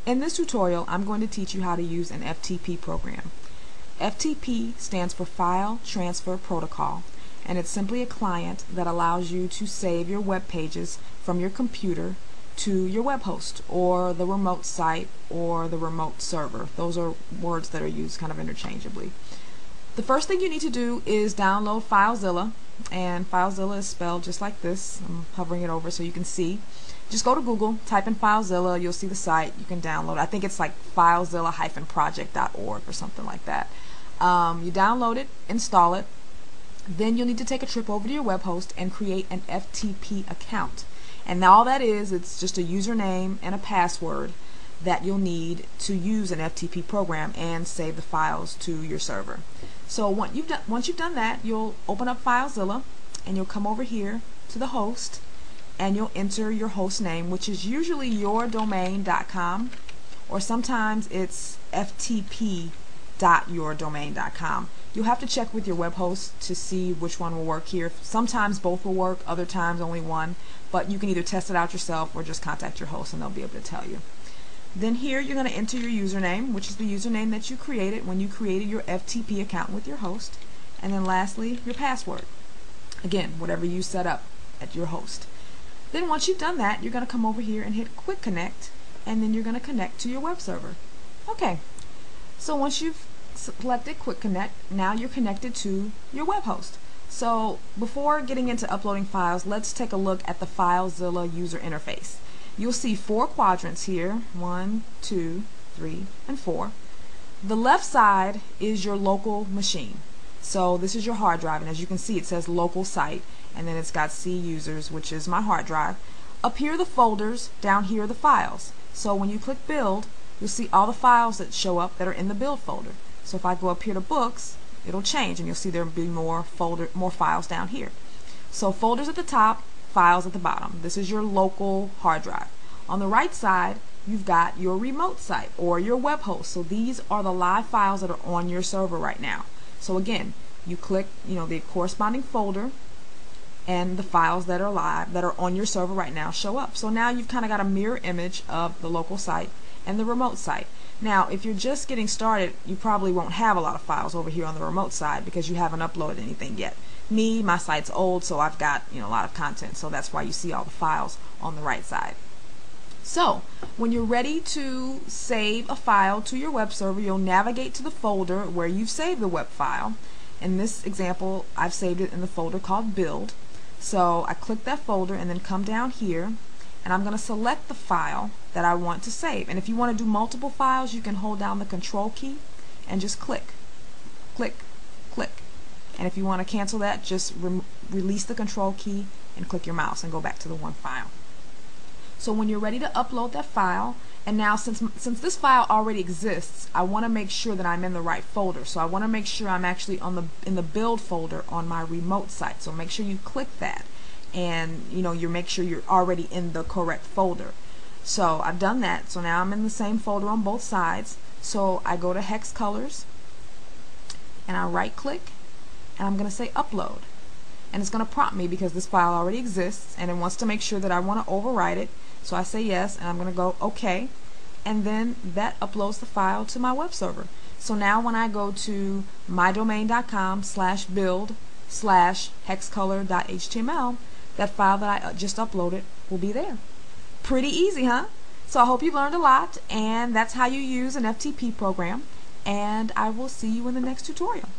In this tutorial, I'm going to teach you how to use an FTP program. FTP stands for File Transfer Protocol, and it's simply a client that allows you to save your web pages from your computer to your web host, or the remote site, or the remote server. Those are words that are used kind of interchangeably. The first thing you need to do is download FileZilla, and FileZilla is spelled just like this. I'm hovering it over so you can see. Just go to Google, type in FileZilla, you'll see the site. You can download. I think it's like filezilla-project.org or something like that. You download it, install it, then you'll need to take a trip over to your web host and create an FTP account. And all that is, it's just a username and a password that you'll need to use an FTP program and save the files to your server. So once you've done that, you'll open up FileZilla and you'll come over here to the host and you'll enter your host name, which is usually yourdomain.com, or sometimes it's ftp.yourdomain.com. You'll have to check with your web host to see which one will work here. Sometimes both will work, other times only one, but you can either test it out yourself or just contact your host and they'll be able to tell you. Then here you're going to enter your username, which is the username that you created when you created your FTP account with your host. And then lastly, your password. Again, whatever you set up at your host. Then once you've done that, you're going to come over here and hit Quick Connect, and then you're going to connect to your web server. Okay, so once you've selected Quick Connect, now you're connected to your web host. So before getting into uploading files, let's take a look at the FileZilla user interface. You'll see 4 quadrants here, 1, 2, 3, and 4. The left side is your local machine. So this is your hard drive, and as you can see it says local site, and then it's got C users, which is my hard drive. Up here are the folders, down here are the files. So when you click build, you'll see all the files that show up that are in the build folder. So if I go up here to books, it'll change and you'll see there'll be more files down here. So folders at the top, files at the bottom. This is your local hard drive. On the right side, you've got your remote site or your web host. So these are the live files that are on your server right now. So again, you click, the corresponding folder, and the files that are live, that are on your server right now, show up. So now you've kind of got a mirror image of the local site and the remote site. Now, if you're just getting started, you probably won't have a lot of files over here on the remote side because you haven't uploaded anything yet. My site's old, so I've got a lot of content, so that's why you see all the files on the right side. So when you're ready to save a file to your web server, you'll navigate to the folder where you've saved the web file. In this example, I've saved it in the folder called Build. So I click that folder and then come down here, and I'm going to select the file that I want to save. And if you want to do multiple files, you can hold down the Control key and just click, click, click. And if you want to cancel that, just release the Control key and click your mouse and go back to the one file. So when you're ready to upload that file, and now since this file already exists, I want to make sure that I'm in the right folder. So I want to make sure I'm actually in the build folder on my remote site. So make sure you click that, and you make sure you're already in the correct folder. So I've done that. So now I'm in the same folder on both sides. So I go to Hex Colors, and I right click, and I'm going to say Upload. And it's going to prompt me because this file already exists, and it wants to make sure that I want to overwrite it. So I say yes, and I'm going to go OK, and then that uploads the file to my web server. So now when I go to mydomain.com/build/hexcolor.html, that file that I just uploaded will be there. Pretty easy, huh? So I hope you've learned a lot, and that's how you use an FTP program, and I will see you in the next tutorial.